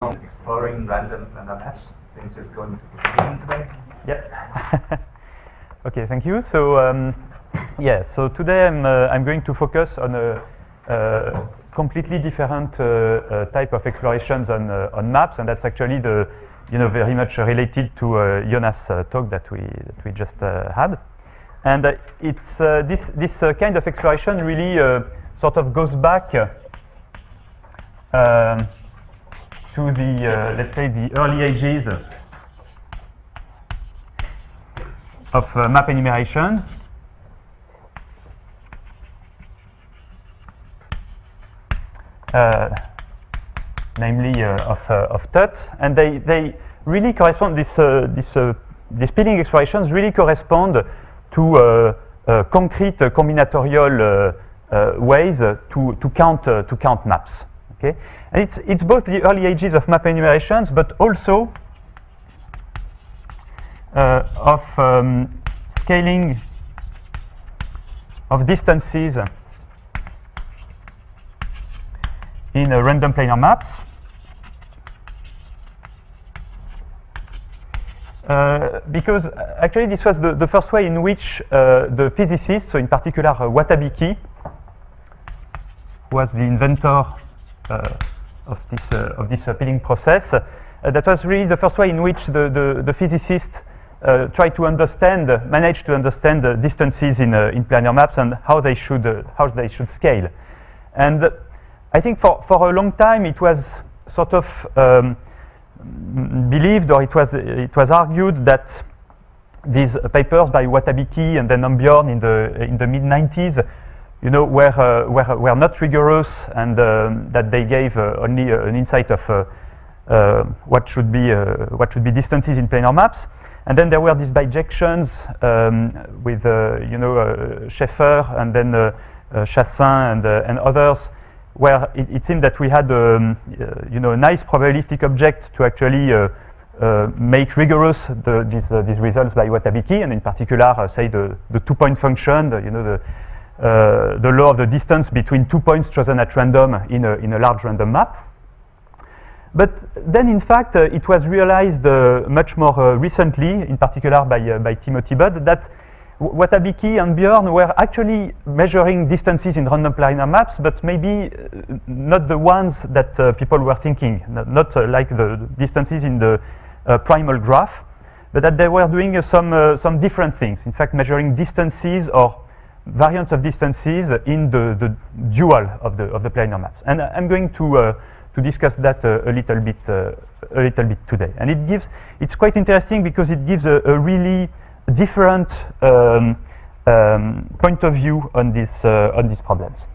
Exploring random maps, since it's going to be beginning today. Yeah. Okay, thank you. So yeah, so today I'm going to focus on a completely different type of explorations on maps, and that's actually the very much related to Jonas' talk that we just had. And it's this kind of exploration really sort of goes back to the, let's say, the early ages of map enumerations. Namely of TUT, and they really correspond, these peeling explorations really correspond to concrete combinatorial ways to count maps. Okay, and it's both the early ages of map enumerations, but also of scaling of distances in random planar maps. Because actually this was the first way in which the physicists, so in particular Watabiki, was the inventor of this peeling process. That was really the first way in which the physicists tried to manage to understand the distances in planar maps and how they should scale. And I think for a long time it was sort of believed, or it was argued, that these papers by Watabiki and then Ambjorn in the mid-90s, were not rigorous, and that they gave only an insight of what should be distances in planar maps. And then there were these bijections with Schaeffer and then Chassin and others, where it seemed that we had a nice probabilistic object to actually make rigorous these results by Watabiki, and in particular say the 2-point function, the law of the distance between 2 points chosen at random in a large random map. But then, in fact, it was realized much more recently, in particular by Timothy Budd, that Watabiki and Bjorn were actually measuring distances in random planar maps, but maybe not the ones that people were thinking, not like the distances in the primal graph, but that they were doing some different things. In fact, measuring distances or variants of distances in the dual of the planar maps. And I'm going to discuss that a little bit today. And it's quite interesting because it gives a really different point of view on these problems.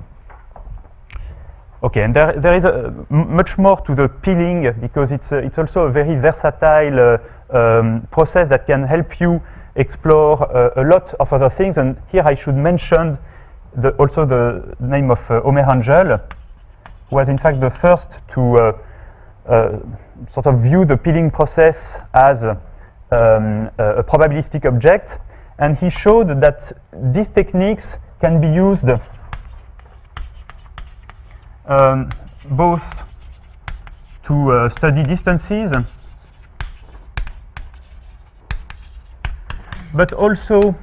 Okay, and there is much more to the peeling, because it's also a very versatile process that can help you explore a lot of other things. And here I should mention also the name of Omer Angel, who was in fact the first to sort of view the peeling process as a probabilistic object, and he showed that these techniques can be used both to study distances, but also,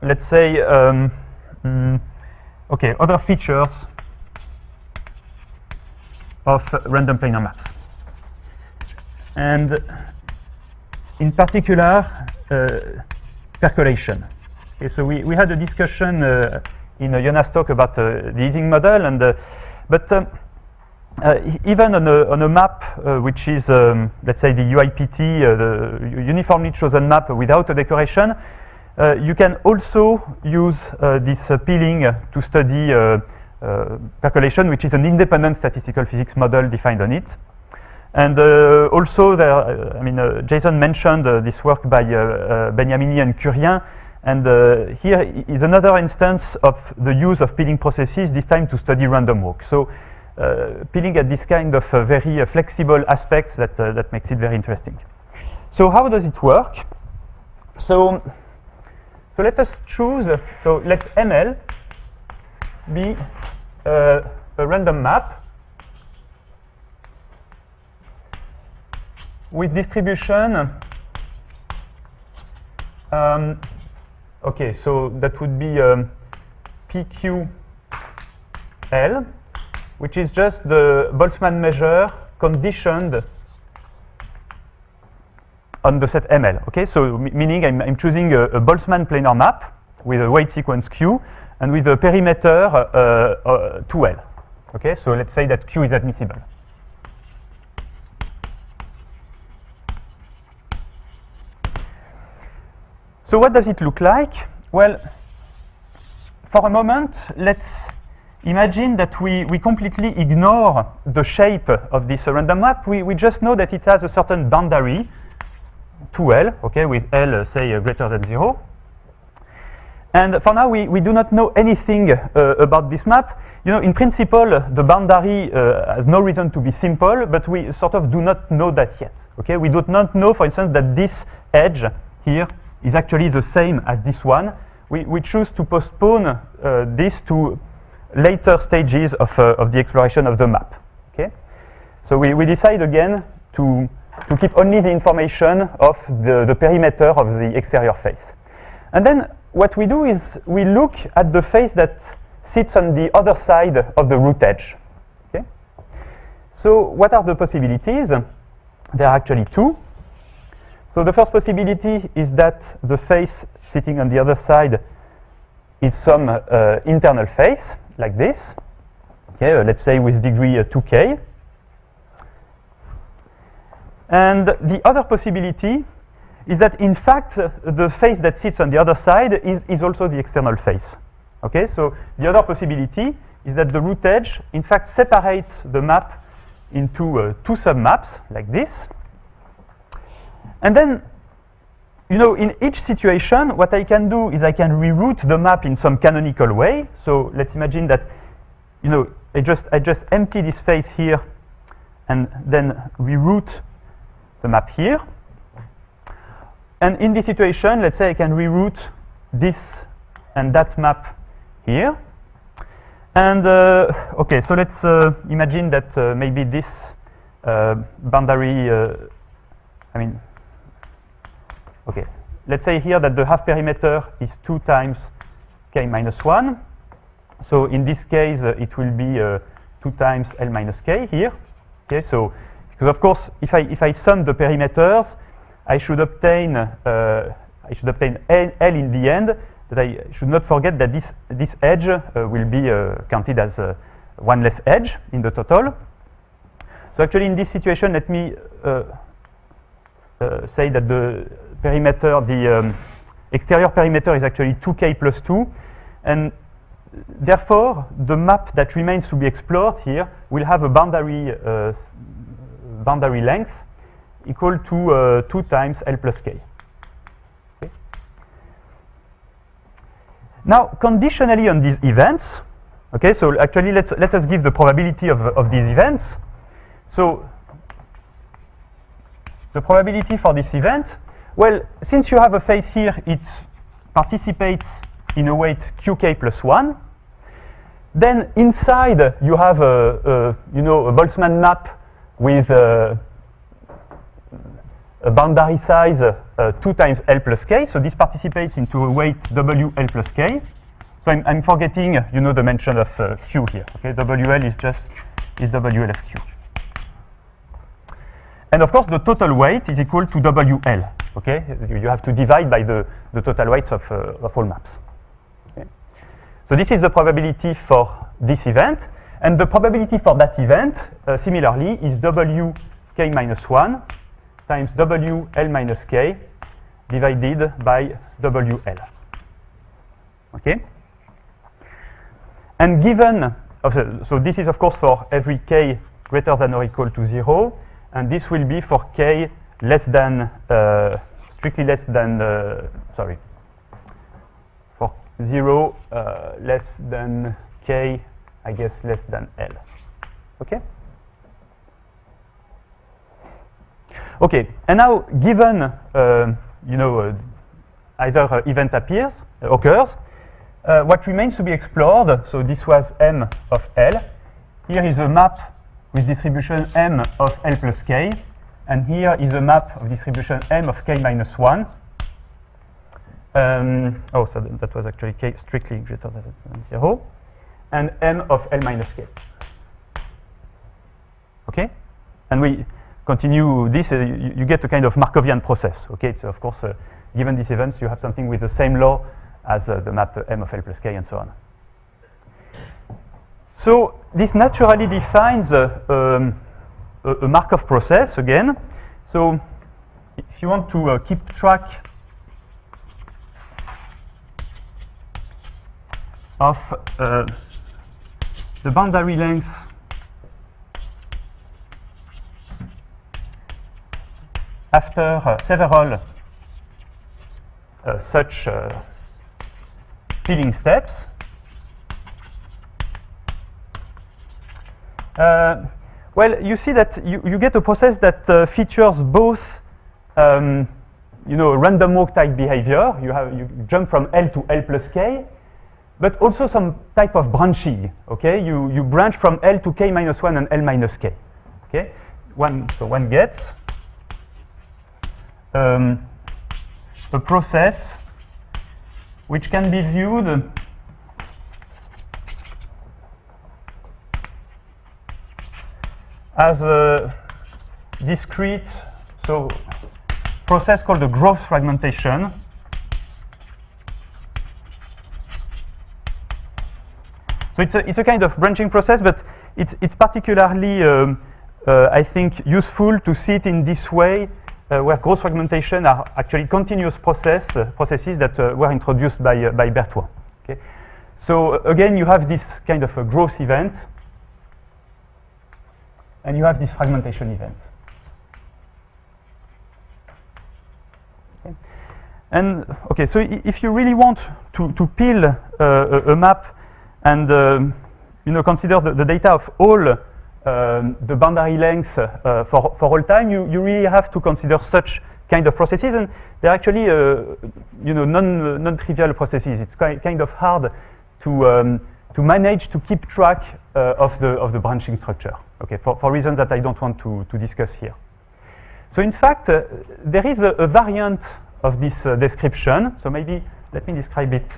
let's say, other features of random planar maps. And in particular, percolation. Okay, so we had a discussion in Jonas' talk about the Ising model, and but even on a map which is, let's say, the UIPT, the uniformly chosen map without a decoration, you can also use this peeling to study percolation, which is an independent statistical physics model defined on it. And also, Jason mentioned this work by Beniamini and Curien, and here is another instance of the use of peeling processes, this time to study random walk. So peeling at this kind of very flexible aspects that makes it very interesting. So how does it work? So let us choose, so let ML be a a random map with distribution. Okay, so that would be PQL, which is just the Boltzmann measure conditioned on the set ML. Okay, so meaning I'm choosing a Boltzmann planar map with a weight sequence Q and with a perimeter 2L. Okay, so let's say that Q is admissible. So what does it look like? Well, for a moment, let's imagine that we completely ignore the shape of this random map. We just know that it has a certain boundary, 2L, okay, with L, say, greater than 0. And for now, we do not know anything about this map. You know, in principle, the boundary has no reason to be simple, but we sort of do not know that yet. Okay, we do not know, for instance, that this edge here is actually the same as this one. We choose to postpone this to later stages of the exploration of the map. Okay, so we decide again to keep only the information of the perimeter of the exterior face. And then what we do is we look at the face that sits on the other side of the root edge. Okay? So what are the possibilities? There are actually two. So the first possibility is that the face sitting on the other side is some internal face, like this. Okay, let's say with degree 2k. And the other possibility is that, in fact, the face that sits on the other side is also the external face. Okay, so the other possibility is that the root edge, in fact, separates the map into two submaps, like this. And then, you know, in each situation, what I can do is I can reroute the map in some canonical way. So let's imagine that, you know, I just empty this face here and then reroute the map here. And in this situation, let's say I can reroute this and that map here. And okay, so let's imagine that maybe this boundary, okay, let's say here that the half perimeter is 2 times k minus 1. So in this case, it will be 2 times L minus k here. Okay, so because of course, if I sum the perimeters, I should obtain L in the end. But I should not forget that this edge will be counted as one less edge in the total. So actually, in this situation, let me say that the perimeter, the exterior perimeter is actually 2k plus 2, and therefore the map that remains to be explored here will have a boundary length equal to 2 times L plus k. Okay. Now, conditionally on these events, okay, so actually let us give the probability of these events. So the probability for this event, well, since you have a face here, it participates in a weight qk plus 1. Then inside you have a Boltzmann map with a boundary size 2 times L plus k. So this participates into a weight WL plus k. So I'm forgetting, the mention of Q here. Okay, WL is WL of Q. And of course, the total weight is equal to WL. Okay, you have to divide by the total weights of all maps. Okay. So this is the probability for this event, and the probability for that event, similarly, is WK minus 1 times WL minus k divided by WL. Okay. And given, so this is of course for every k greater than or equal to 0. And this will be for k less than, strictly less than, for 0 less than k, I guess less than L. Okay? Okay, and now given, either event occurs, what remains to be explored, so this was M of L, here is a map with distribution M of L plus K, and here is a map of distribution M of K minus 1. Oh, so that was actually K strictly greater than 0, and M of L minus K. Okay? And we continue this, you get a kind of Markovian process. Okay? So of course, given these events, you have something with the same law as the map M of L plus K and so on. So this naturally defines a Markov process again. So if you want to keep track of the boundary length after several such peeling steps, well, you see that you get a process that features both, you know, random walk type behavior. You jump from L to L plus K, but also some type of branching. Okay, you branch from L to K minus 1 and L minus K. Okay, so one gets a process which can be viewed as a discrete, so process called a growth fragmentation. So it's a kind of branching process, but it's particularly, I think, useful to see it in this way, where growth fragmentation are actually continuous processes that were introduced by Bertois. Okay? So again, you have this kind of a growth event, and you have this fragmentation event. Okay. And okay, so if you really want to peel a map and you know, consider the data of all the boundary length for all time, you really have to consider such kind of processes, and they're actually you know, non-trivial processes. It's kind of hard to manage to keep track of the branching structure. Okay, for reasons that I don't want to discuss here. So in fact, there is a variant of this description. So maybe let me describe it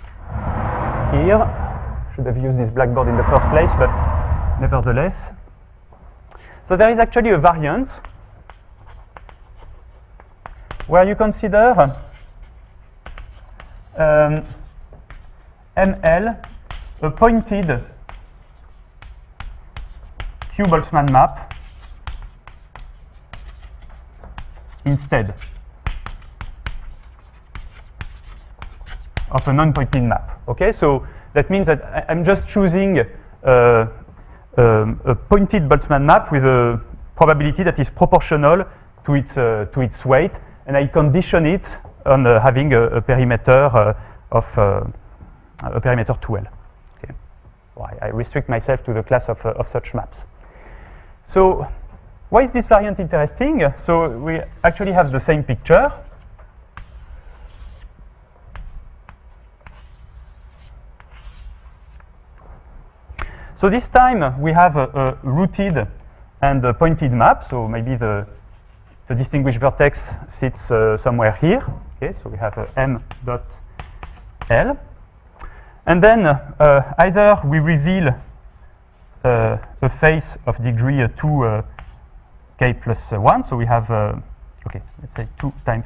here. Should have used this blackboard in the first place, but nevertheless. So there is actually a variant where you consider ML a pointed Q-Boltzmann map instead of a non-pointed map. Okay, so that means that I'm just choosing a pointed Boltzmann map with a probability that is proportional to its weight, and I condition it on having a perimeter of a perimeter 2L. Okay, well, I restrict myself to the class of such maps. So why is this variant interesting? So we actually have the same picture. So this time we have a rooted and a pointed map. So maybe the distinguished vertex sits somewhere here. Okay, so we have M dot L. And then either we reveal a face of degree 2 K plus 1. So we have, okay, let's say 2 times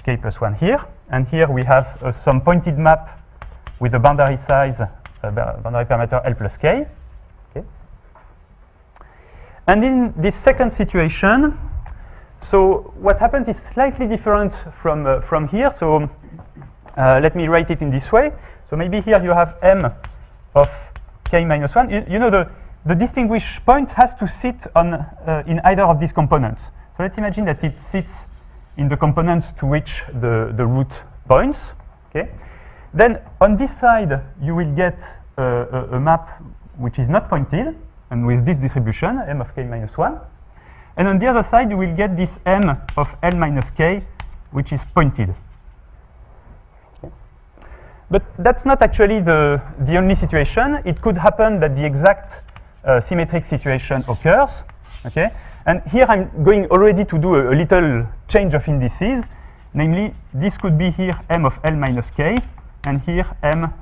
K plus 1 here. And here we have some pointed map with a boundary size, boundary parameter L plus K. Okay. And in this second situation, so what happens is slightly different from here. So let me write it in this way. So maybe here you have M of K minus 1. You know, the distinguished point has to sit on in either of these components. So let's imagine that it sits in the components to which the root points. Okay. Then on this side, you will get a map which is not pointed, and with this distribution, M of K minus 1. And on the other side, you will get this M of L minus K, which is pointed. Okay. But that's not actually the only situation. It could happen that the exact symmetric situation occurs. Okay, and here I'm going already to do a little change of indices. Namely, this could be here m of L minus k, and here m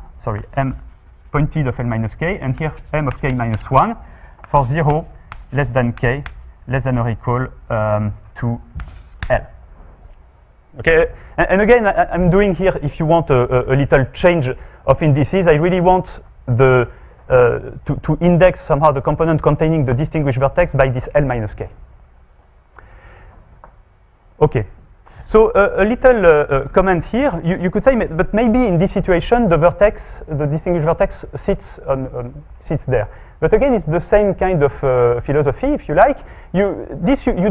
pointed of L minus k, and here m of k minus 1 for 0 less than k less than or equal to L. Okay, and again, I'm doing here, if you want a little change of indices, I really want the to index somehow the component containing the distinguished vertex by this L minus k. Okay, so a little comment here. You could say, but maybe in this situation, the vertex, the distinguished vertex, sits there. But again, it's the same kind of philosophy, if you like. You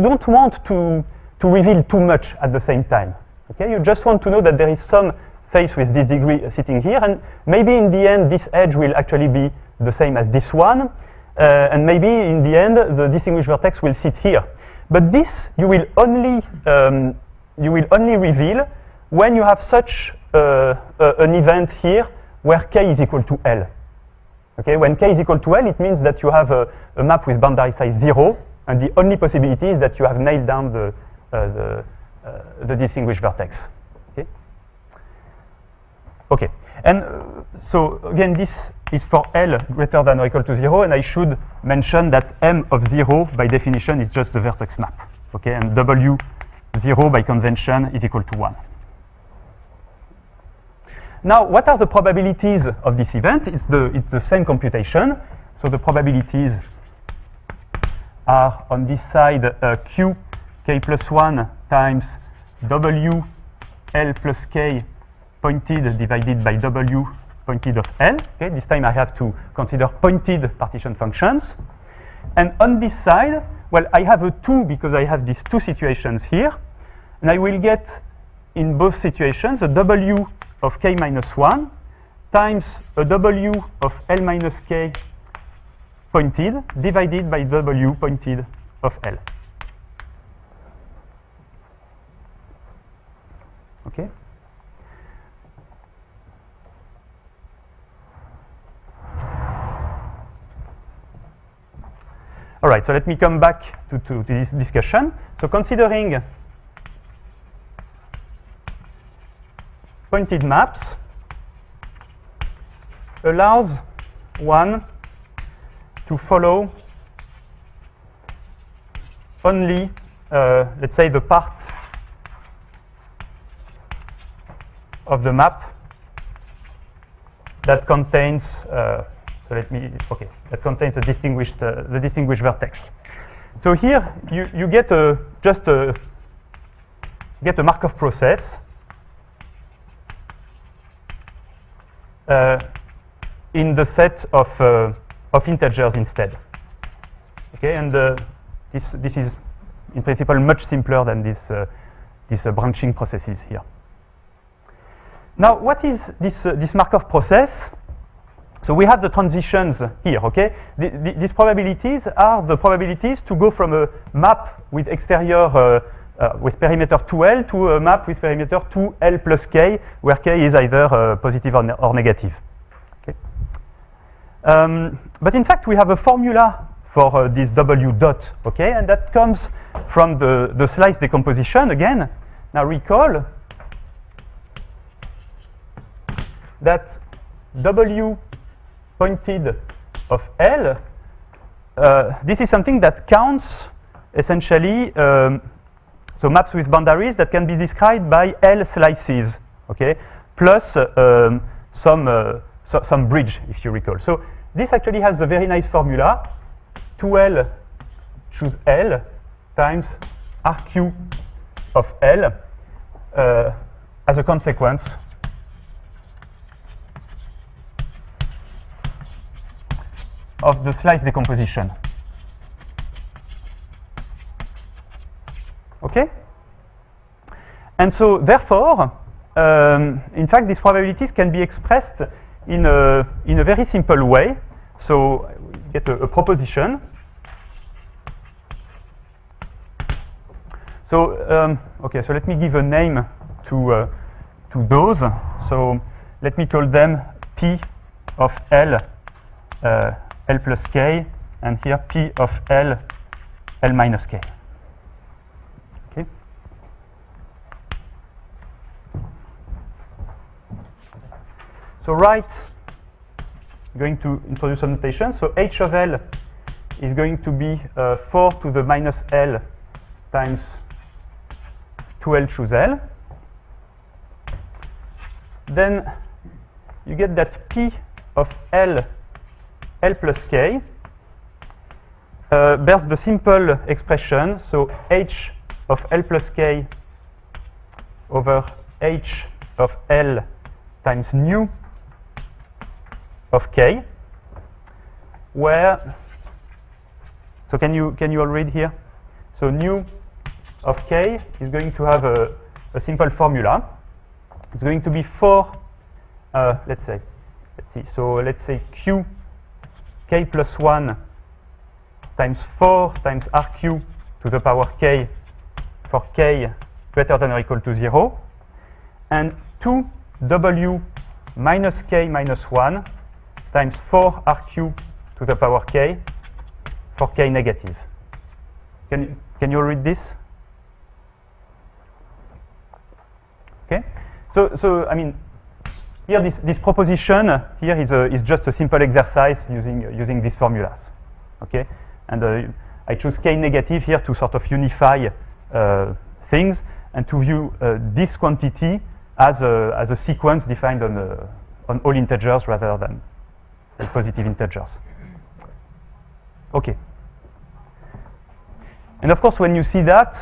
don't want to reveal too much at the same time. Okay, you just want to know that there is some face with this degree sitting here, and maybe in the end, this edge will actually be the same as this one, and maybe in the end, the distinguished vertex will sit here. But this you will only reveal when you have such an event here where k is equal to L. Okay, when k is equal to L, it means that you have a map with boundary size 0, and the only possibility is that you have nailed down the distinguished vertex. Okay. Okay, and so again, this is for L greater than or equal to 0, and I should mention that M of 0 by definition is just the vertex map. Okay, and W0 by convention is equal to 1. Now, what are the probabilities of this event? It's the same computation. So the probabilities are on this side Q k plus 1 times W L plus k pointed divided by W pointed of L. Okay, this time I have to consider pointed partition functions. And on this side, well, I have a 2 because I have these two situations here. And I will get in both situations a W of k minus 1 times a W of L minus k pointed divided by W pointed of L. Okay. All right, so let me come back to this discussion. So considering pointed maps allows one to follow only, let's say, the part of the map that contains, that contains the distinguished vertex. So here you get just a Markov process in the set of integers instead. Okay, and this is in principle much simpler than these branching processes here. Now, what is this Markov process? So we have the transitions here. Okay, these probabilities are the probabilities to go from a map with exterior with perimeter 2L to a map with perimeter 2L plus K, where K is either positive or negative. Okay. But in fact, we have a formula for this W dot, okay, and that comes from the slice decomposition again. Now recall that W pointed of L, this is something that counts essentially so maps with boundaries that can be described by L slices, okay, plus some bridge, if you recall. So this actually has a very nice formula: 2L choose L times RQ of L as a consequence of the slice decomposition. Okay? And so, therefore, in fact, these probabilities can be expressed in a very simple way. So, we get a proposition. So, okay, so let me give a name to those. So, let me call them P of L, L plus K, and here P of L, L minus K. Okay. So I'm going to introduce some notation. So H of L is going to be 4 to the minus L times 2L choose L. Then you get that P of L, L plus K bears the simple expression, so H of L plus K over H of L times nu of K, where, so can you all read here? So nu of K is going to have a simple formula. It's going to be 4, let's see, so let's say Q K plus 1 times 4 times RQ to the power K for K greater than or equal to 0, and 2W minus K minus 1 times 4 RQ to the power K for K negative. Can you read this? Okay. So I mean, here this proposition here is just a simple exercise using these formulas. Okay, and I choose K negative here to sort of unify things and to view this quantity as a sequence defined on all integers rather than positive integers. Okay. And of course, when you see that,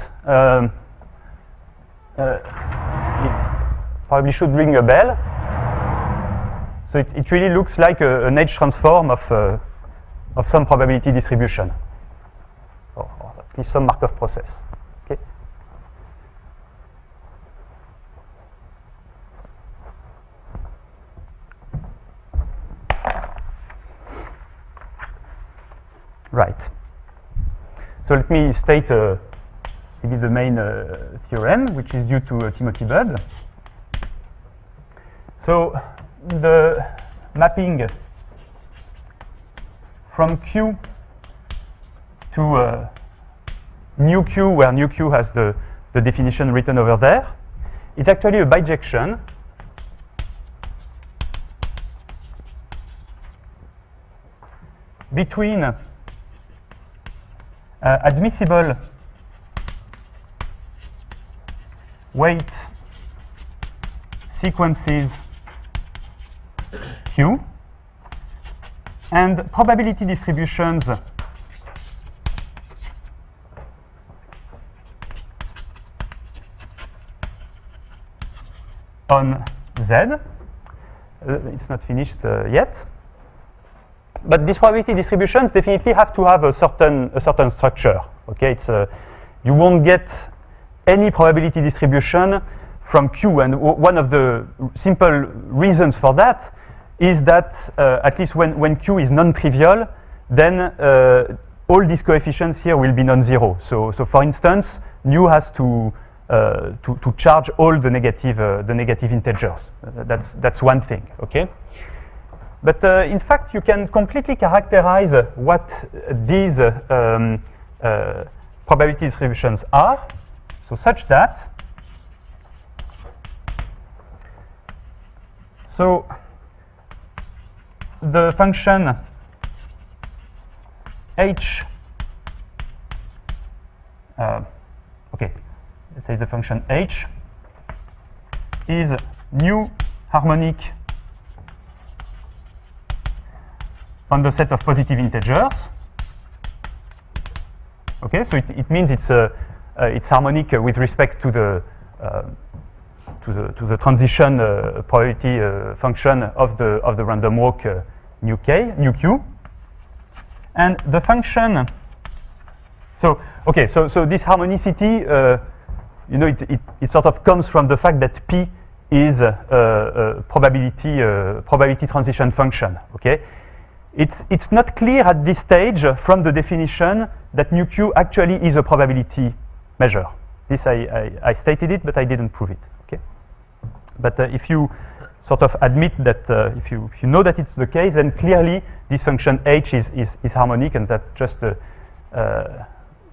it probably should ring a bell. So it really looks like an H transform of some probability distribution, or at least some Markov process. Okay. Right. So let me state maybe the main theorem, which is due to Timothy Budd. So the mapping from Q to nu Q, where nu Q has the definition written over there, it's actually a bijection between admissible weight sequences Q and probability distributions on Z. It's not finished yet. But these probability distributions definitely have to have a certain structure. Okay, it's you won't get any probability distribution from Q, and one of the simple reasons for that is that at least when Q is non-trivial, then all these coefficients here will be non-zero. So for instance, nu has to charge all the negative integers. That's one thing. Okay. But in fact, you can completely characterize what these probability distributions are, so such that, so the function h, okay, let's say the function h is nu harmonic on the set of positive integers. Okay, so it means it's harmonic with respect to the transition probability function of the random walk nu Q, and the function. So okay, so this harmonicity, you know, it sort of comes from the fact that P is a probability transition function. Okay. It's not clear at this stage from the definition that nu Q actually is a probability measure. This I stated it, but I didn't prove it. Okay, but if you sort of admit that if you know that it's the case, then clearly this function h is harmonic, and that's just the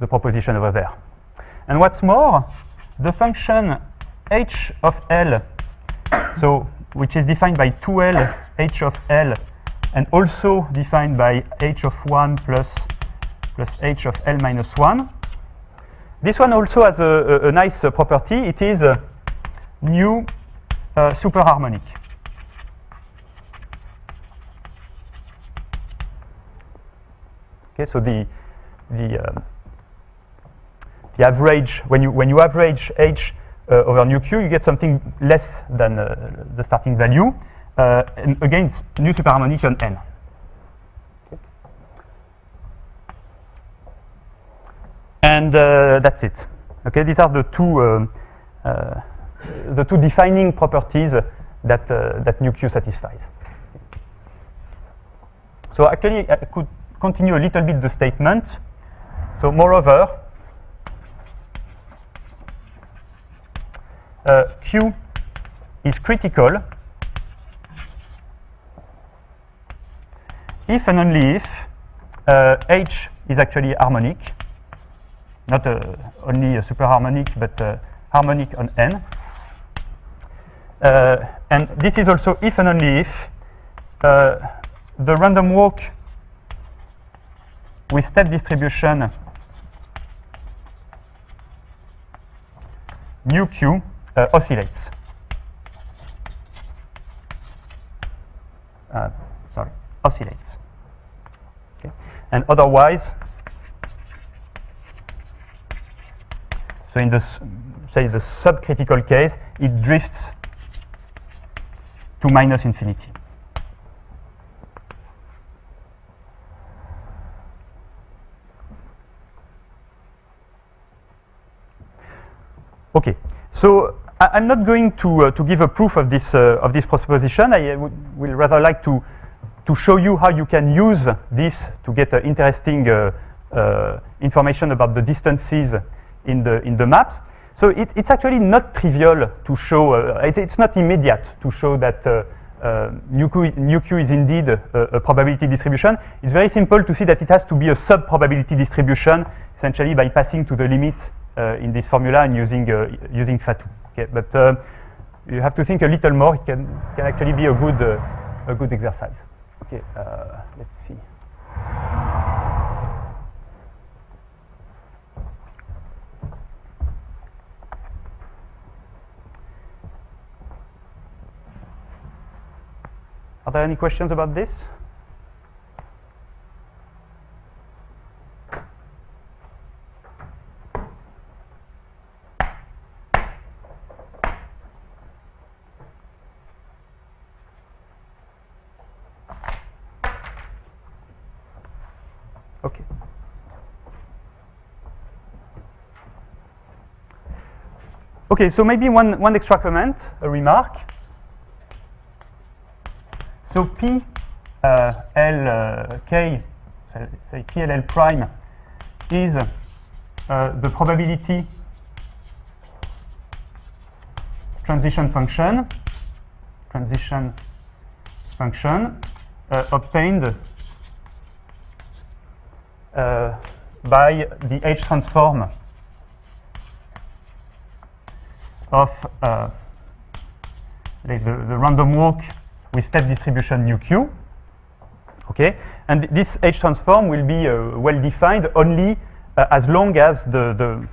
proposition over there. And what's more, the function h of L, so which is defined by 2L h of L, and also defined by h of 1 plus h of L minus 1. This one also has a nice property. It is nu superharmonic. Okay, so the average, when you average h over nu q, you get something less than the starting value. And again, it's nu superharmonic on n. Okay. And that's it. Okay, these are the two defining properties that nu q satisfies. So actually, I could continue a little bit the statement. So moreover, Q is critical if and only if H is actually harmonic, not only a superharmonic, but harmonic on N. And this is also if and only if the random walk with step distribution nu q oscillates. Oscillates. Okay. And otherwise, so in the say the subcritical case, it drifts to minus infinity. Okay, so I'm not going to give a proof of this proposition. I will rather like to show you how you can use this to get interesting information about the distances in the maps. So it's actually not trivial to show. It's not immediate to show that nu q is indeed a probability distribution. It's very simple to see that it has to be a sub-probability distribution, essentially by passing to the limit in this formula and using pha2. Okay, but you have to think a little more. It can actually be a good exercise. Okay, let's see. Are there any questions about this? Okay. Okay, so maybe one extra comment, a remark. So P L K, say P L L prime, is the probability transition function obtained by the H transform of the random walk with step distribution nu q. Okay, and this H transform will be well defined only as long as the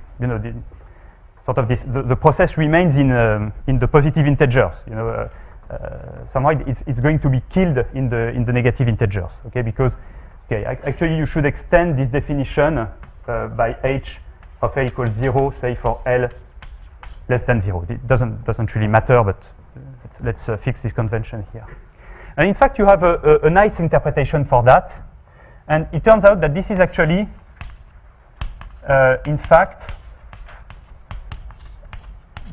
process remains in the positive integers. Somehow it's going to be killed in the negative integers. Okay, because actually you should extend this definition by H of L equals 0, say for L less than 0. It doesn't really matter, but let's fix this convention here. And in fact, you have a nice interpretation for that. And it turns out that this is actually, in fact,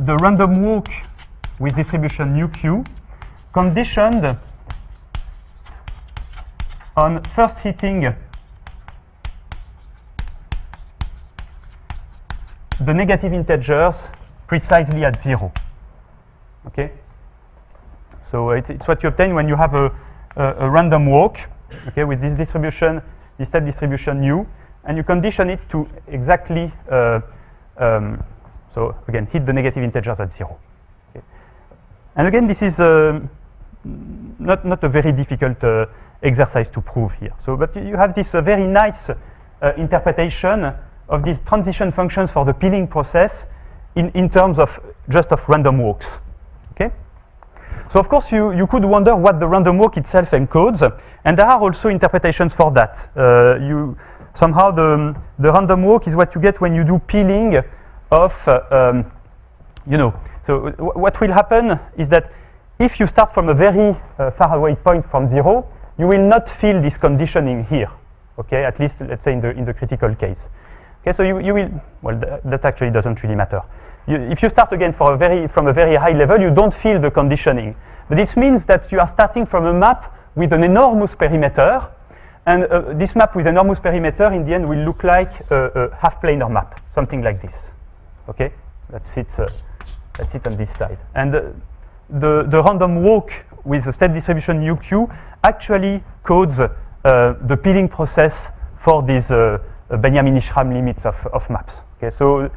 the random walk with distribution nu q conditioned on first hitting the negative integers precisely at 0. Okay? So it's what you obtain when you have a random walk okay, with this distribution, this step distribution u, and you condition it to exactly, so again, hit the negative integers at 0. Okay. And again, this is not a very difficult exercise to prove here. So, but you have this very nice interpretation of these transition functions for the peeling process in terms of just of random walks. Okay. So of course you could wonder what the random walk itself encodes, and there are also interpretations for that. Somehow the random walk is what you get when you do peeling of, you know. So what will happen is that if you start from a very far away point from 0, you will not feel this conditioning here. Okay, at least let's say in the critical case. Okay, so you will, well, that actually doesn't really matter. If you start again from a very high level, you don't feel the conditioning. But this means that you are starting from a map with an enormous perimeter, and this map with enormous perimeter in the end will look like a half-planar map, something like this. Okay, that's it on this side. And the random walk with the step distribution UQ actually codes the peeling process for these Benjamin-Ishram limits of maps. Okay, so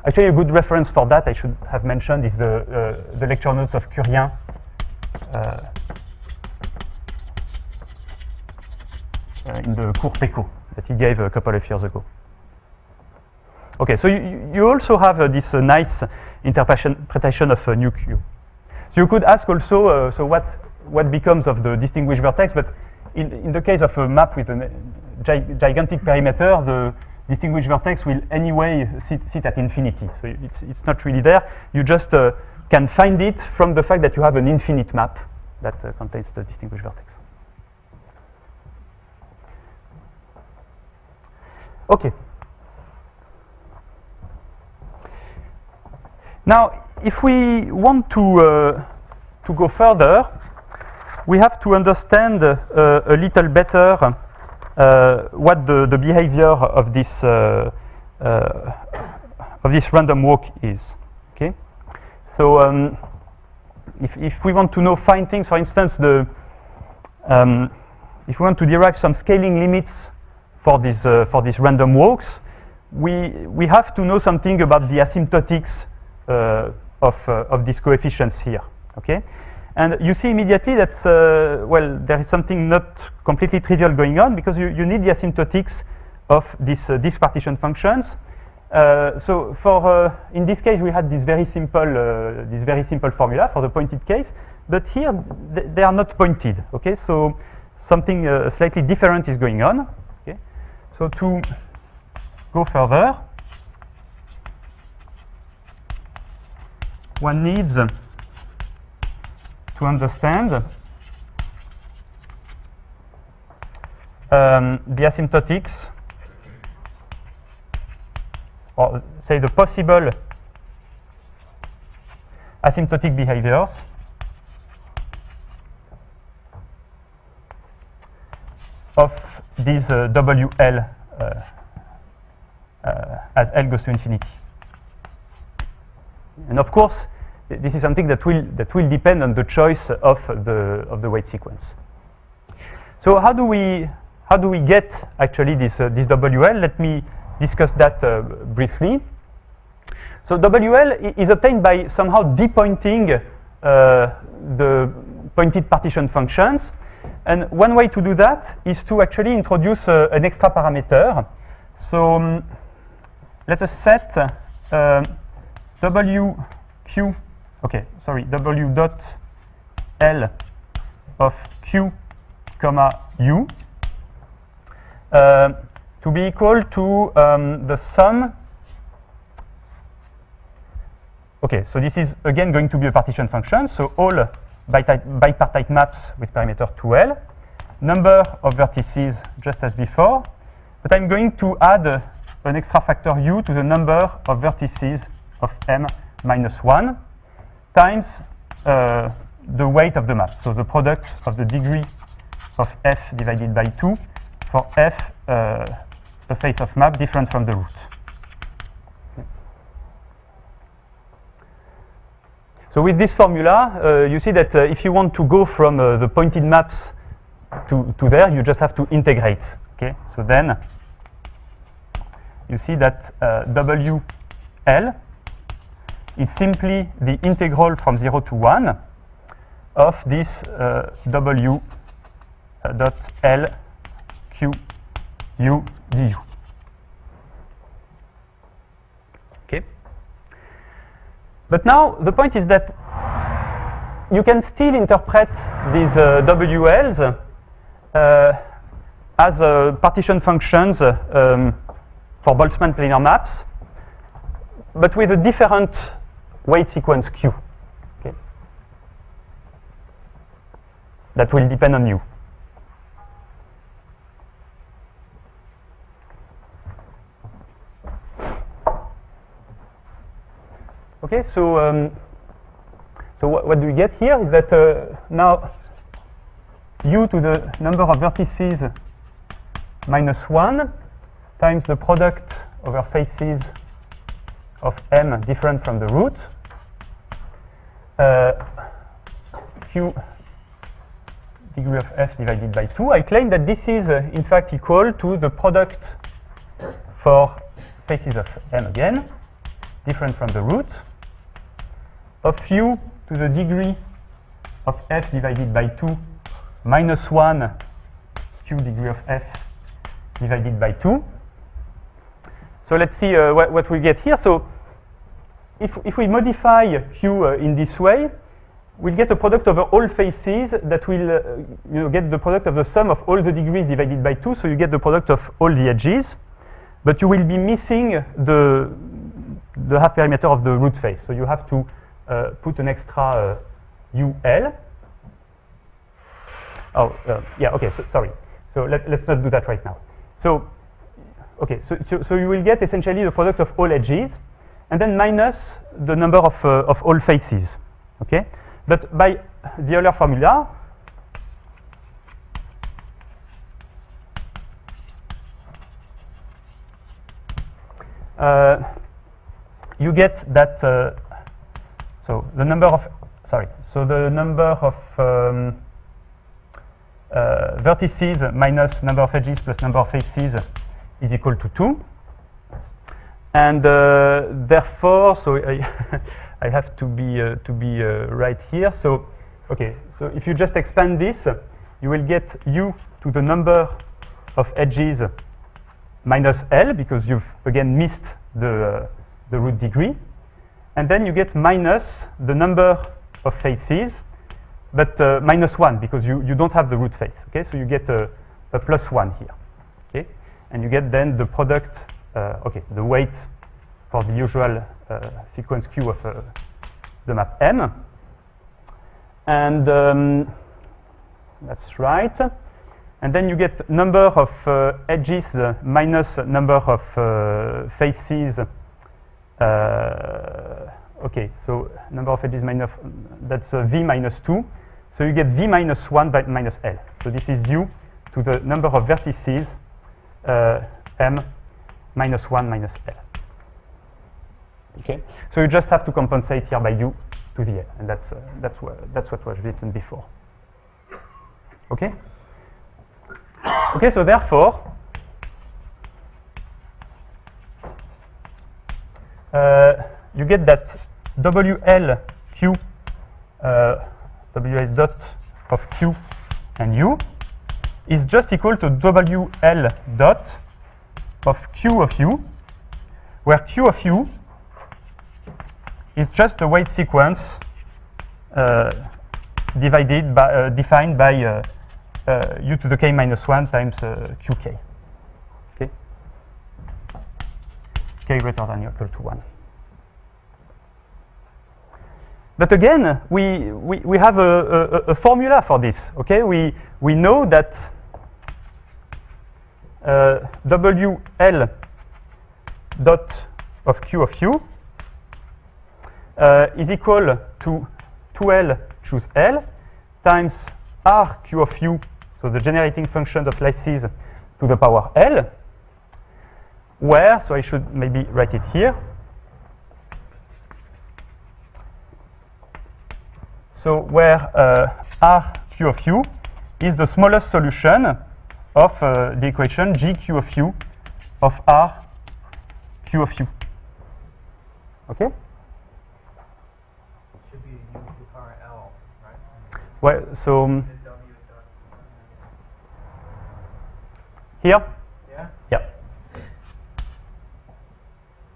actually a good reference for that I should have mentioned is the lecture notes of Curien. In the cours PECO that he gave a couple of years ago. Okay, so you also have this nice interpretation of nu Q. So you could ask also, so what becomes of the distinguished vertex? But in the case of a map with a gigantic perimeter, the distinguished vertex will anyway sit at infinity. So it's not really there. You just can find it from the fact that you have an infinite map that contains the distinguished vertex. Okay. Now, if we want to go further, we have to understand a little better what the behavior of this random walk is. Okay. So if we want to find things, for instance, if we want to derive some scaling limits for these random walks, we have to know something about the asymptotics of these coefficients here. Okay, and you see immediately that well, there is something not completely trivial going on, because you need the asymptotics of these partition functions. So for in this case we had this very simple formula for the pointed case, but here they are not pointed. Okay, so something slightly different is going on. Okay, so to go further, one needs to understand the asymptotics, or say the possible asymptotic behaviors of these WL as L goes to infinity. And of course, this is something that will depend on the choice of the weight sequence. So how do we get actually this WL? Let me discuss that briefly. So WL is obtained by somehow depointing the pointed partition functions, and one way to do that is to actually introduce an extra parameter. So let us set WQ. Okay, sorry, W dot L of Q comma U to be equal to the sum. Okay, so this is again going to be a partition function. So all bipartite maps with parameter 2L, number of vertices just as before, but I'm going to add an extra factor U to the number of vertices of M minus 1 times the weight of the map. So the product of the degree of F divided by 2 for F, the face of map different from the root. Okay. So with this formula, you see that if you want to go from the pointed maps to there, you just have to integrate. Okay, so then you see that WL is simply the integral from 0 to 1 of this W dot L Q U du. Okay. But now the point is that you can still interpret these WLs as partition functions for Boltzmann planar maps, but with a different weight sequence Q. Okay. That will depend on U. Okay, so what do we get here is that now U to the number of vertices minus 1 times the product over faces of M different from the root, Q degree of F divided by 2. I claim that this is in fact equal to the product for faces of M again, different from the root, of U to the degree of F divided by 2 minus 1 Q degree of F divided by 2. So let's see what we get here. So if we modify Q in this way, we'll get a product over all faces that will get the product of the sum of all the degrees divided by 2. So you get the product of all the edges, but you will be missing the half perimeter of the root face. So you have to put an extra UL. Oh, yeah, okay, so, sorry. So let's not do that right now. So, okay, so you will get essentially the product of all edges, and then minus the number of all faces, okay? But by the Euler formula, you get that, so the number of, vertices minus number of edges plus number of faces is equal to 2. And therefore, so I have to be right here. So, okay, so if you just expand this, you will get U to the number of edges minus L, because you've again missed the root degree. And then you get minus the number of faces, but minus 1, because you don't have the root face. Okay, so you get a plus 1 here. Okay, and you get then the product, okay, the weight for the usual sequence Q of the map M. And that's right. And then you get number of edges minus number of faces. Okay, so number of edges minus, that's V minus 2. So you get V minus 1 by minus L. So this is due to the number of vertices M minus 1 minus L. Okay, so you just have to compensate here by U to the L, and that's what was written before. Okay. Okay, so therefore, you get that WLQ, WL dot of Q and U is just equal to WL dot of Q of U, where Q of U is just the weight sequence defined by U to the k minus 1 times QK. Okay? K greater than or equal to 1. But again, we have a formula for this. Okay, we know that WL dot of Q of U is equal to 2L choose L times R Q of U, so the generating function of lattices to the power L, where, so I should maybe write it here. So where R Q of U is the smallest solution of the equation GQ of U of R Q of U. Okay? Should be U to power L, right? Well, so W dot. here? Yeah? Yeah.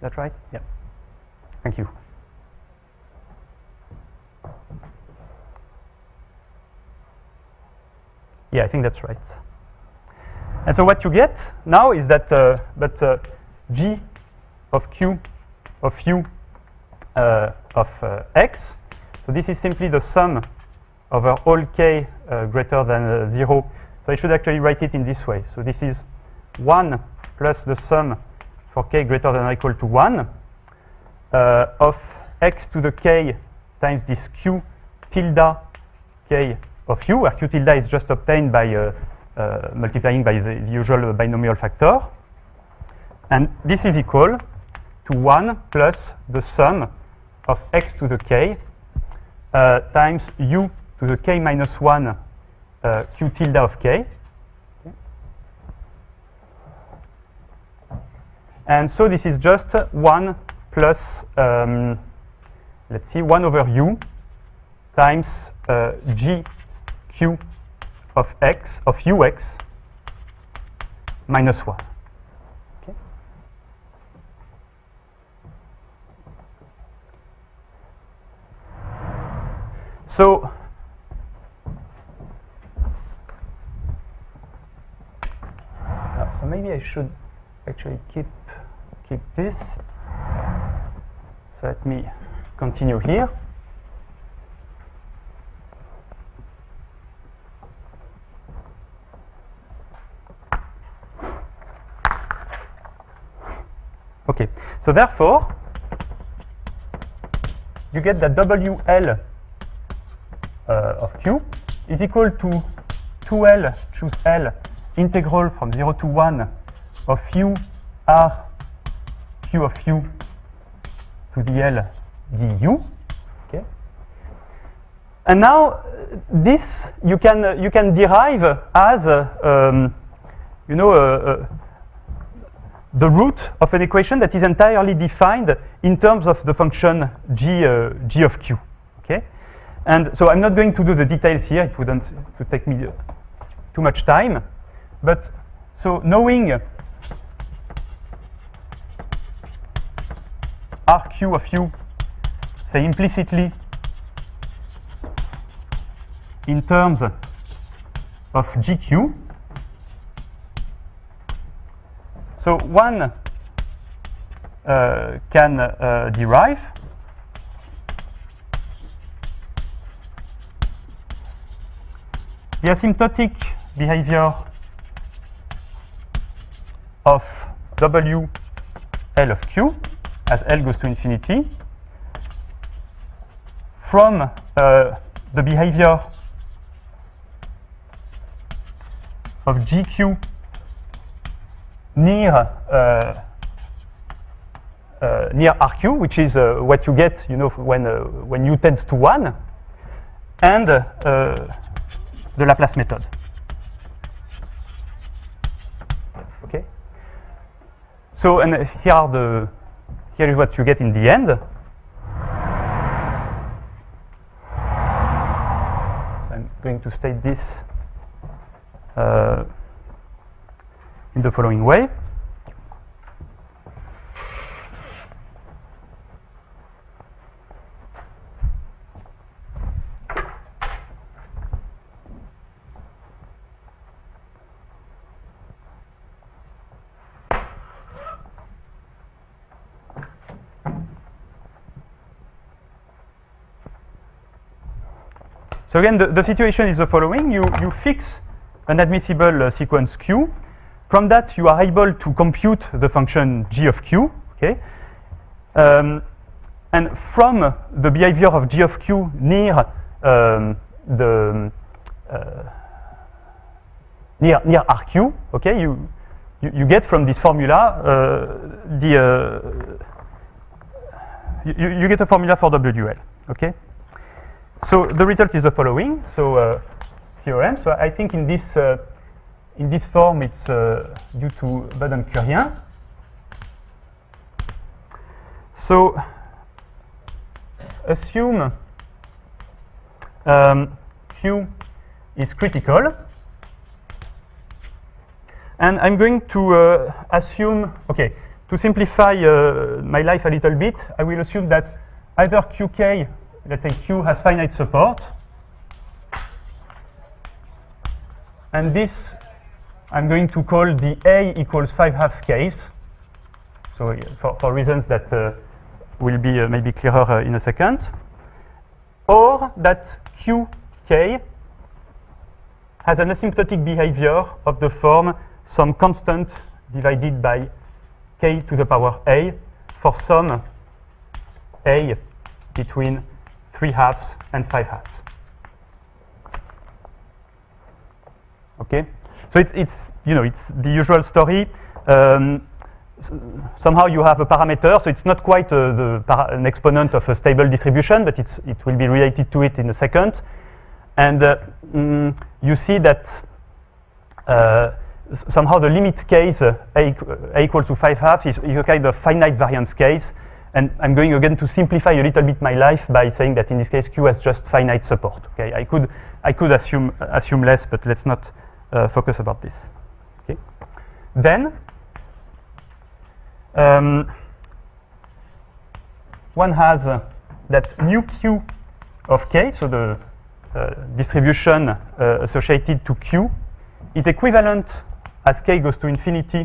That's right? Yeah. Thank you. Yeah, I think that's right. And so what you get now is that G of Q of U of X, so this is simply the sum over all K greater than 0. So I should actually write it in this way. So this is 1 plus the sum for K greater than or equal to 1 of X to the K times this Q tilde K of U, where Q tilde is just obtained by multiplying by the usual binomial factor. And this is equal to 1 plus the sum of X to the K times U to the K minus 1 Q tilde of K. And so this is just 1 plus, let's see, 1 over U times GQ of X, of UX, minus 1. Okay. So maybe I should actually keep this. So let me continue here. Okay, so therefore, you get that WL of Q is equal to 2L, choose L, integral from 0 to 1 of U R Q of U to the L du. Okay. And now this you can derive as the root of an equation that is entirely defined in terms of the function g of Q. Okay. And so I'm not going to do the details here. It wouldn't take me too much time. But so knowing RQ of U, say implicitly in terms of GQ, so one can derive the asymptotic behavior of W L of Q as L goes to infinity from the behavior of GQ near RQ, which is what you get, when U tends to 1, and the Laplace method. Okay. So, and here is what you get in the end. So I'm going to state this in the following way. So again, the situation is the following. You fix an admissible sequence Q. From that, you are able to compute the function g of Q. Okay? And from the behavior of g of Q near near RQ, okay, you get from this formula you get a formula for WL. Okay? So the result is the following. So theorem. So I think in this form it's due to Boden-Curien. So assume Q is critical, and I'm going to assume, okay, to simplify my life a little bit, I will assume that either Qk, let's say Q has finite support, and this I'm going to call the A equals 5/2 case. So for reasons that will be maybe clearer in a second, or that Qk has an asymptotic behavior of the form some constant divided by k to the power a for some a between 3/2 and 5/2. Okay, so it's the usual story. Somehow you have a parameter, so it's not quite an exponent of a stable distribution, but it will be related to it in a second. And you see that somehow the limit case a equals to 5/2 is a kind of finite variance case. And I'm going again to simplify a little bit my life by saying that in this case Q has just finite support. Okay, I could assume less, but let's not focus about this. Okay, then. One has that mu q of k, so the distribution associated to q, is equivalent as k goes to infinity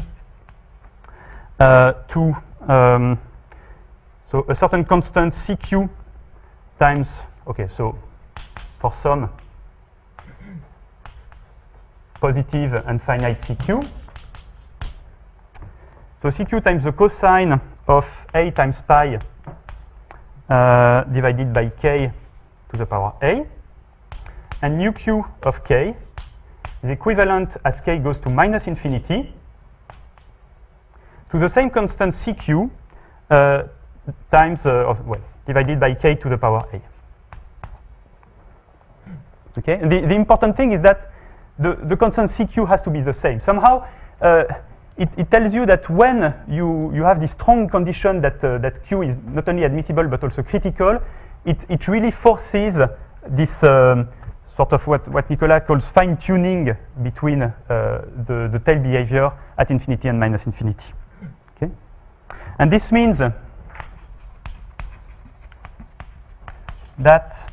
to so a certain constant cq times, okay, so for some positive and finite cq. So cq times the cosine of a times pi divided by k to the power a. And mu q of k is equivalent as k goes to minus infinity to the same constant cq times, divided by k to the power a. Okay, and the important thing is that the constant cq has to be the same. Somehow, it tells you that when you have this strong condition that Q is not only admissible but also critical, it really forces this sort of what Nicolas calls fine-tuning between the tail behavior at infinity and minus infinity. Okay, and this means that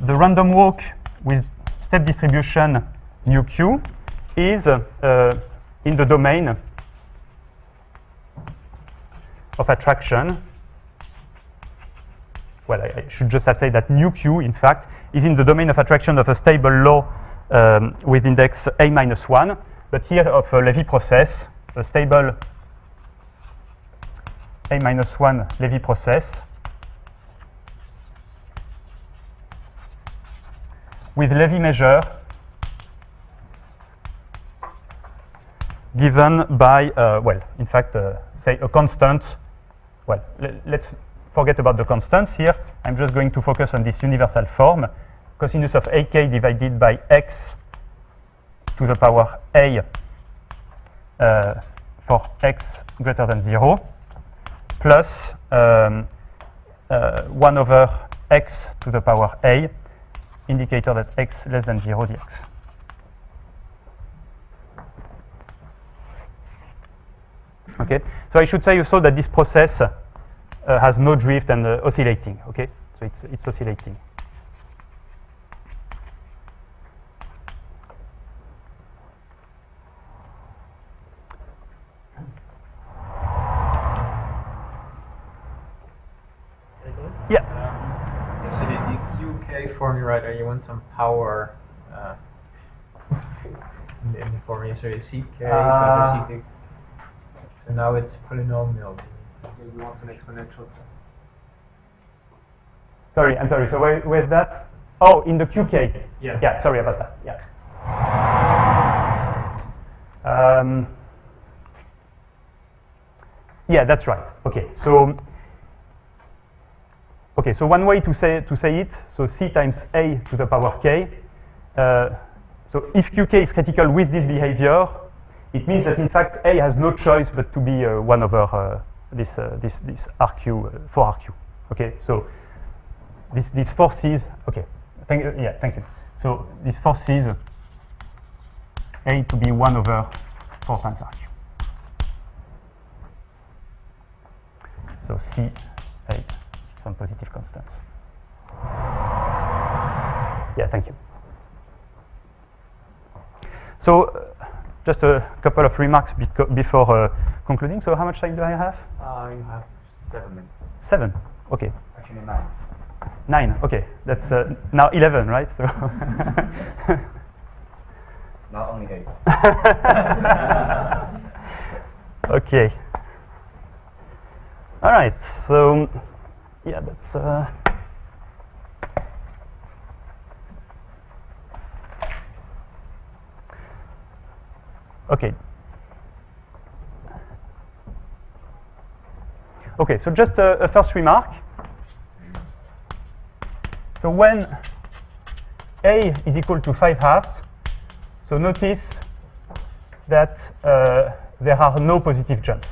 the random walk with step distribution mu Q is in the domain of attraction. Well, I should just have said that mu q, in fact, is in the domain of attraction of a stable law with index a minus 1, but here of a Levy process, a stable a minus 1 Levy process with Levy measure given by, well, in fact, say a constant. Well, let's forget about the constants here. I'm just going to focus on this universal form, cosinus of ak divided by x to the power a for x greater than 0, plus 1 over x to the power a, indicator that x less than 0 dx. Okay, so I should say also that this process has no drift and oscillating. Okay, so it's oscillating. Yeah. So the QK formula, you want some power in the formula, so you CK plus a CK. So now it's polynomial. You want an exponential. Sorry, I'm sorry. So where's that? Oh, in the QK. Yes. Yeah, sorry about that. Yeah. Yeah, that's right. Okay, so one way to say it, so c times a to the power k so if qk is critical with this behavior, it means that in fact A has no choice but to be 1 over this RQ, 4RQ. Okay, so this forces, okay, thank you. So this forces A to be 1 over 4 times RQ. So C, A, some positive constants. Yeah, thank you. So just a couple of remarks before concluding. So how much time do I have? You have 7 minutes. 7, okay. Actually 9. 9, okay. That's now 11, right? So Not only 8. Okay. All right. So yeah, that's. Okay. Okay, so just a first remark. So when A is equal to 5/2, so notice that there are no positive jumps.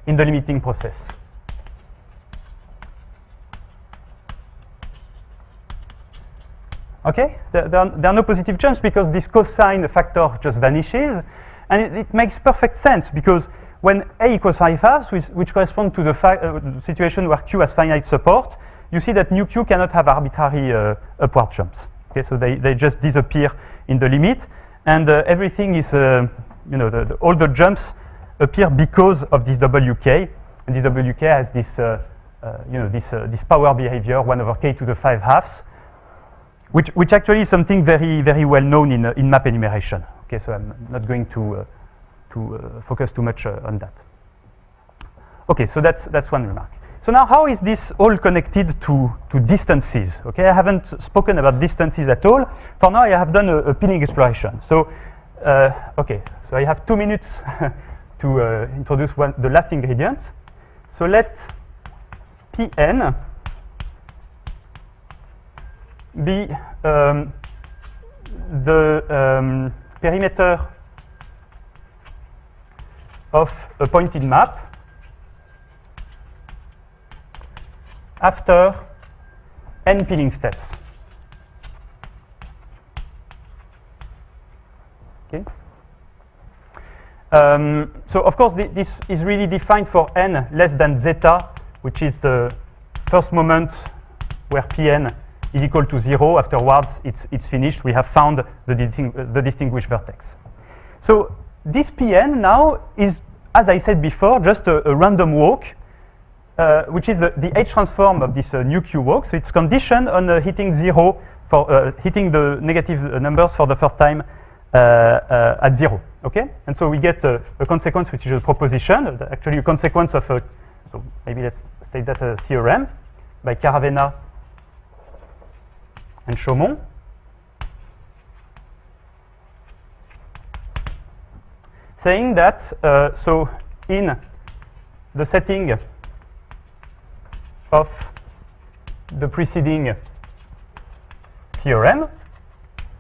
In the limiting process. Okay, there are no positive jumps because this cosine factor just vanishes, and it makes perfect sense because when A equals 5/2, which corresponds to the situation where Q has finite support, you see that nu Q cannot have arbitrary upward jumps. Okay, so they just disappear in the limit, and everything is, all the jumps appear because of this WK, and this WK has this, this power behavior 1 over k to the 5/2. Which actually is something very well known in map enumeration. Okay, so I'm not going to focus too much on that. Okay, so that's one remark. So now, how is this all connected to distances? Okay, I haven't spoken about distances at all. For now, I have done a pinning exploration. So, okay, so I have 2 minutes to introduce the last ingredient. So let Pn be the perimeter of a pointed map after n pinning steps. Okay. So of course this is really defined for n less than zeta, which is the first moment where Pn is equal to 0. Afterwards, it's finished. We have found the distinguished vertex. So this Pn now is, as I said before, just a random walk, which is the H transform of this nu Q walk. So it's conditioned on hitting 0 for hitting the negative numbers for the first time at 0. Okay, and so we get a consequence which is a proposition, actually a consequence of a. So maybe let's state that a theorem by Caravena and Chaumont, saying that so in the setting of the preceding theorem,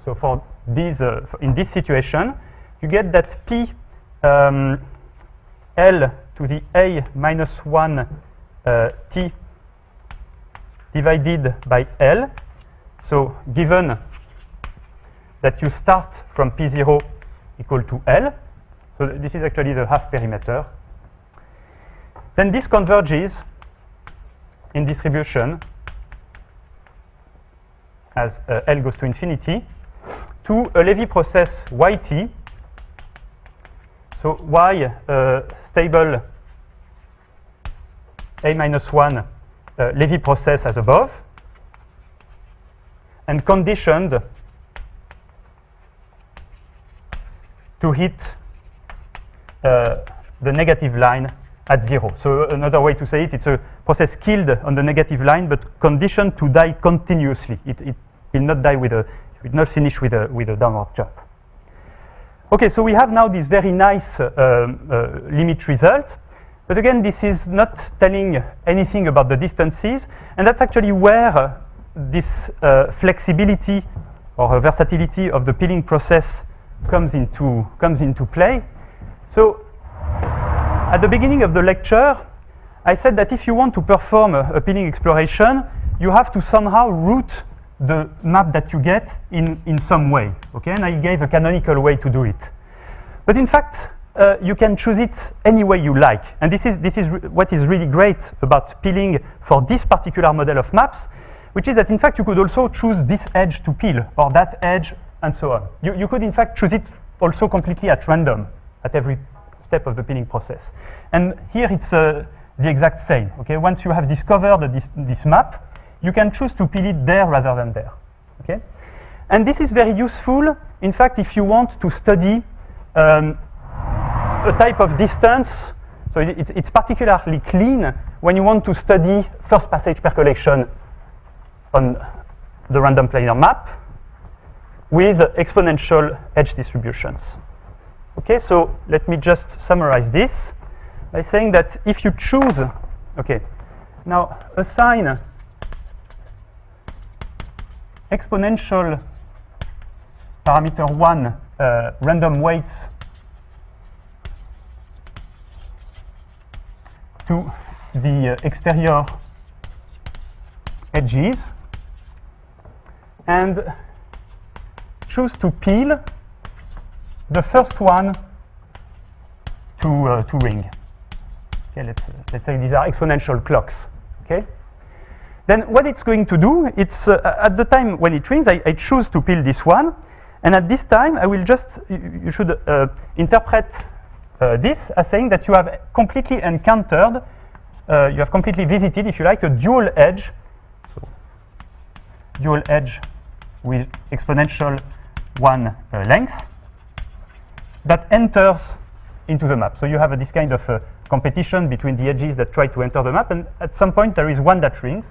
so for these in this situation, you get that P L to the A minus 1 T divided by L. So given that you start from P0 equal to L, so this is actually the half perimeter, then this converges in distribution as L goes to infinity to a Levy process YT. So Y stable A minus 1 Levy process as above, and conditioned to hit the negative line at 0. So another way to say it, it's a process killed on the negative line, but conditioned to die continuously. It will not die with a, it will not finish with a downward jump. Okay, so we have now this very nice limit result, But again, this is not telling anything about the distances, and that's actually where this flexibility or versatility of the peeling process comes into play. So, at the beginning of the lecture, I said that if you want to perform a peeling exploration, you have to somehow route the map that you get in some way. Okay, and I gave a canonical way to do it. But in fact, you can choose it any way you like. And this is what is really great about peeling for this particular model of maps, which is that in fact you could also choose this edge to peel or that edge and so on. You could in fact choose it also completely at random at every step of the peeling process. And here it's the exact same. Okay, once you have discovered this map, you can choose to peel it there rather than there. Okay, and this is very useful. In fact, if you want to study a type of distance, so it's particularly clean when you want to study first passage percolation on the random planar map with exponential edge distributions. Okay, so let me just summarize this by saying that if you choose, okay, now assign exponential parameter 1 random weights to the exterior edges and choose to peel the first one to ring. Okay, let's say these are exponential clocks. Okay. Then what it's going to do, it's at the time when it rings, I choose to peel this one, and at this time I will just, you should interpret this as saying that you have completely encountered, you have completely visited, if you like, a dual edge, so dual edge with exponential 1 length that enters into the map. So you have this kind of competition between the edges that try to enter the map, and at some point there is one that rings.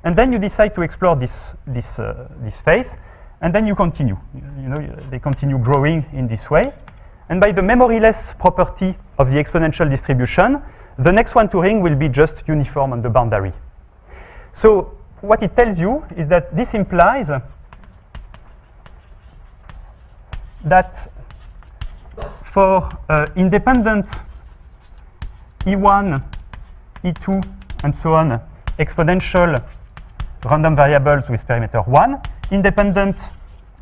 And then you decide to explore this face, and then you continue. You know, they continue growing in this way. And by the memoryless property of the exponential distribution, the next one to ring will be just uniform on the boundary. So what it tells you is that this implies that for independent E1, E2, and so on, exponential random variables with parameter 1, independent,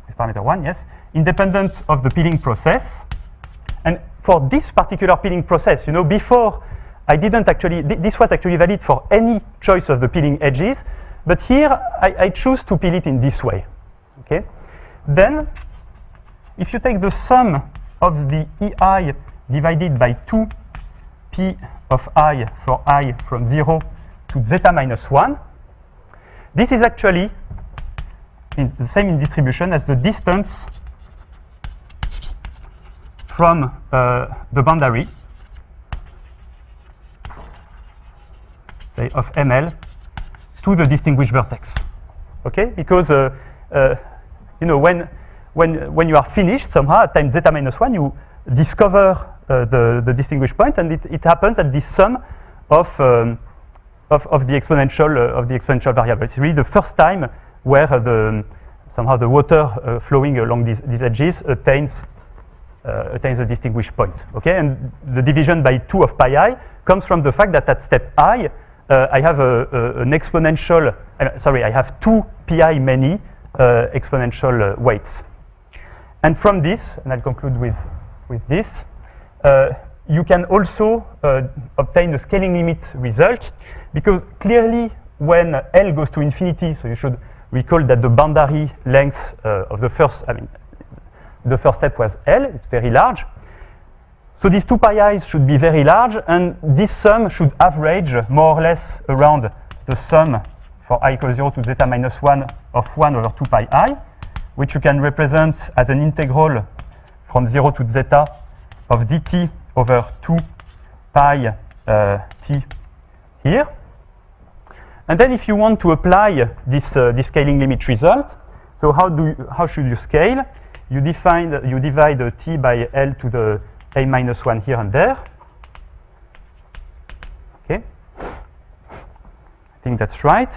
with parameter 1, yes, independent of the peeling process. And for this particular peeling process, you know, before I didn't actually, this was actually valid for any choice of the peeling edges, but here I choose to peel it in this way. Okay? Then, if you take the sum of the EI divided by 2 P of I for I from 0 to zeta minus 1, this is actually the same in distribution as the distance from the boundary, say, of ML to the distinguished vertex. Okay, because you know, when you are finished somehow at time zeta minus 1, you discover the distinguished point, and it happens at this sum of the exponential variable. It's really the first time where somehow the water flowing along these edges attains a distinguished point. Okay, and the division by 2 of pi I comes from the fact that at step I, I have an exponential. I have 2 pi many exponential weights. And from this, and I'll conclude with this, you can also obtain a scaling limit result, because clearly when L goes to infinity, so you should recall that the boundary length of the first, the first step was L, it's very large. So these 2 pi i's should be very large, and this sum should average more or less around the sum for I equals 0 to zeta minus 1 of 1 over 2 pi I, which you can represent as an integral from 0 to zeta of dt over 2 pi t here. And then if you want to apply this scaling limit result, so how should you scale? You divide t by L to the a minus 1 here and there. Okay, I think that's right.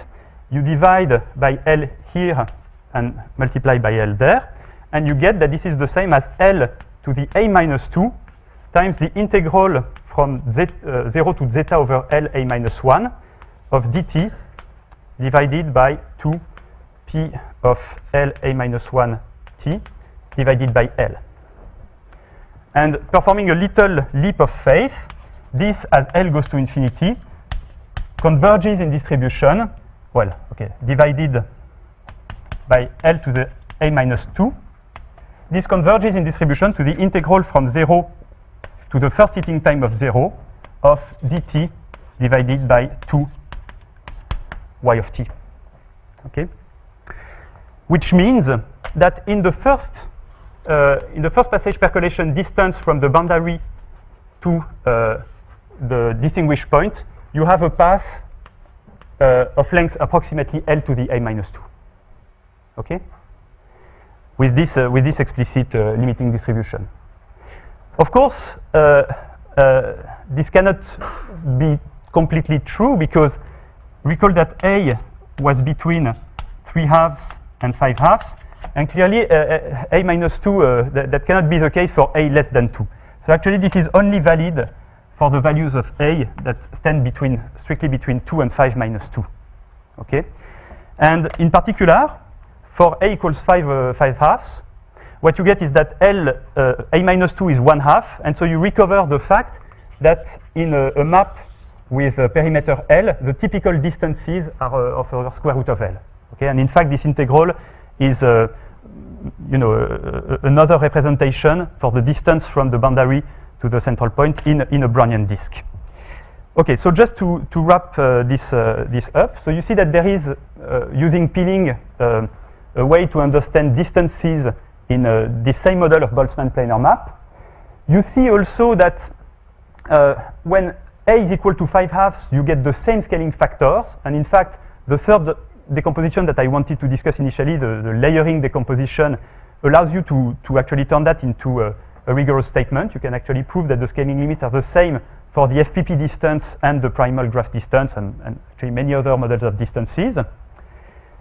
You divide by L here and multiply by L there, and you get that this is the same as L to the a minus 2 times the integral from 0 to zeta over L a minus 1 of dt divided by 2 p of L a minus 1 t divided by L. And performing a little leap of faith, this, as L goes to infinity, converges in distribution, well, okay, divided by L to the a minus 2. This converges in distribution to the integral from 0 to the first heating time of 0 of dt divided by 2 y of t. Okay? Which means that in the first passage percolation distance from the boundary to the distinguished point, you have a path of length approximately L to the a minus 2. Okay? With this explicit limiting distribution. Of course, this cannot be completely true because recall that A was between 3/2 and 5/2, and clearly A minus 2, that cannot be the case for A less than 2. So actually this is only valid for the values of A that stand strictly between 2 and 5 minus 2. Okay? And in particular, for A equals 5/2, what you get is that A minus 2 is 1/2, and so you recover the fact that in a map with a perimeter L, the typical distances are of the square root of L. Okay, and in fact, this integral is, another representation for the distance from the boundary to the central point in a Brownian disk. Okay, so just to wrap this up, so you see that there is, using peeling, a way to understand distances in this same model of Boltzmann planar map. You see also that when A is equal to 5/2, you get the same scaling factors, and in fact, the third decomposition that I wanted to discuss initially, the layering decomposition, allows you to actually turn that into a rigorous statement. You can actually prove that the scaling limits are the same for the FPP distance and the primal graph distance, and actually many other models of distances.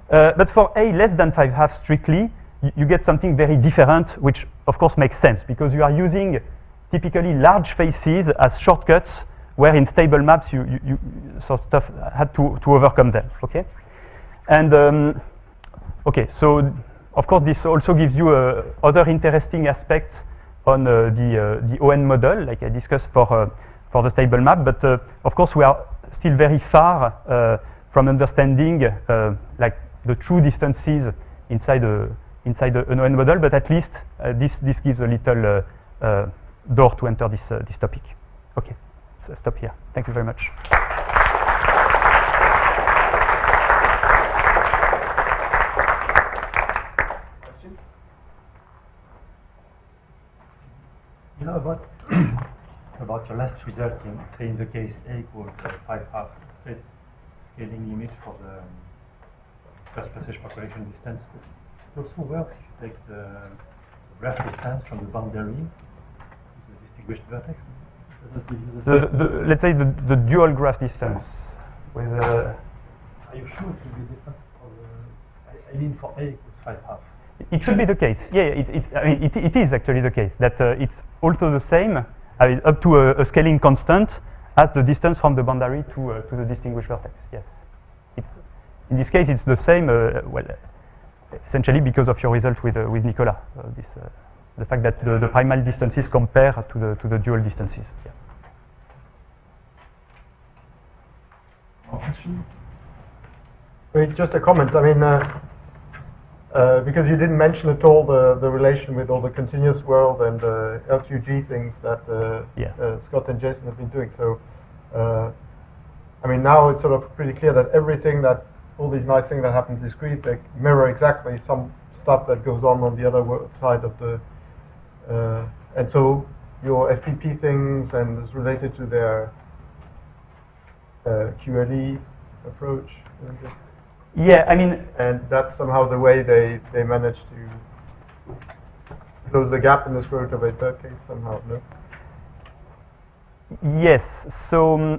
But for A less than 5/2 strictly, you get something very different, which of course makes sense because you are using typically large faces as shortcuts, where in stable maps you sort of had to overcome them. Okay, and okay, so of course this also gives you other interesting aspects on the ON model, like I discussed for the stable map. But of course we are still very far from understanding like the true distances inside an ON model. But at least this gives a little door to enter this topic. Okay. Stop here. Thank you very much. Questions? You know about your last result in, say, in the case A equals 5/2 scaling limit for the first passage percolation distance. It also works if you take the graph distance from the boundary to the distinguished vertex. Let's say the dual graph distance. With, are you sure it will be different for the, I mean for A equals 5/2? It should be the case. Yeah, I mean, it is actually the case that it's also the same, I mean, up to a scaling constant as the distance from the boundary to the distinguished vertex. Yes, in this case it's the same. Well, essentially because of your result with Nicolas. The fact that the primal distances compare to the dual distances. Yeah. More questions? Wait, just a comment. I mean, because you didn't mention at all the relation with all the continuous world and LQG things that Scott and Jason have been doing. So, I mean, now it's sort of pretty clear that everything all these nice things that happen discrete, they mirror exactly some stuff that goes on the other side of the. And so your FPP things and is related to their QLE approach. Yeah, I mean, and that's somehow the way they manage to close the gap in the square root of a third case somehow. No. Yes. So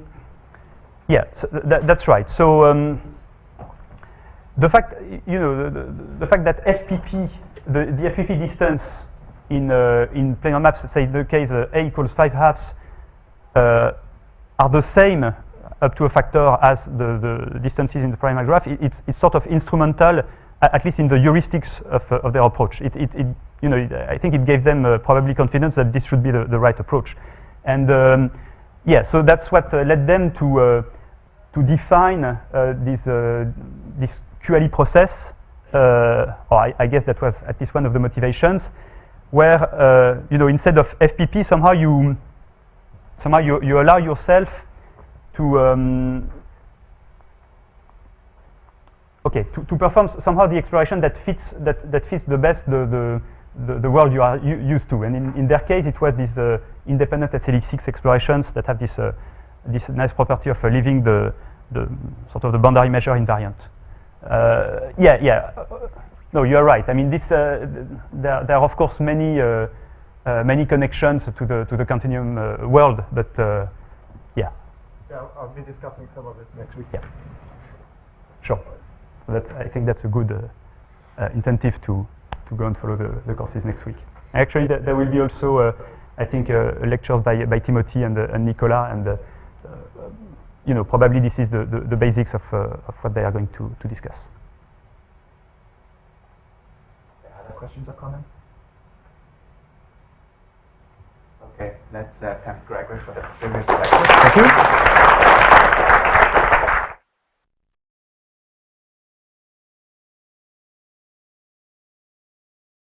Yeah, so that's right. So the fact, the fact that FPP, the FPP distance in planar maps, say in the case A equals 5/2, are the same up to a factor as the distances in the primary graph. It's sort of instrumental, at least in the heuristics of their approach. I think it gave them probably confidence that this should be the right approach. And yeah, so that's what led them to define this QLE process, or I guess that was at least one of the motivations, where instead of FPP, somehow you allow yourself to to perform somehow the exploration that fits the best the world you are used to. And in their case, it was these independent SLE6 explorations that have this nice property of leaving the sort of the boundary measure invariant. No, you are right. I mean, there are of course many connections to the continuum world, but yeah. Yeah, I'll be discussing some of it next week. Yeah, sure. So I think that's a good incentive to go and follow the courses next week. Actually, there will be also, I think, lectures by Timothy and Nicola, and probably this is the basics of what they are going to discuss. Other questions or comments? Okay, let's thank Gregory for the serious lecture. Thank you.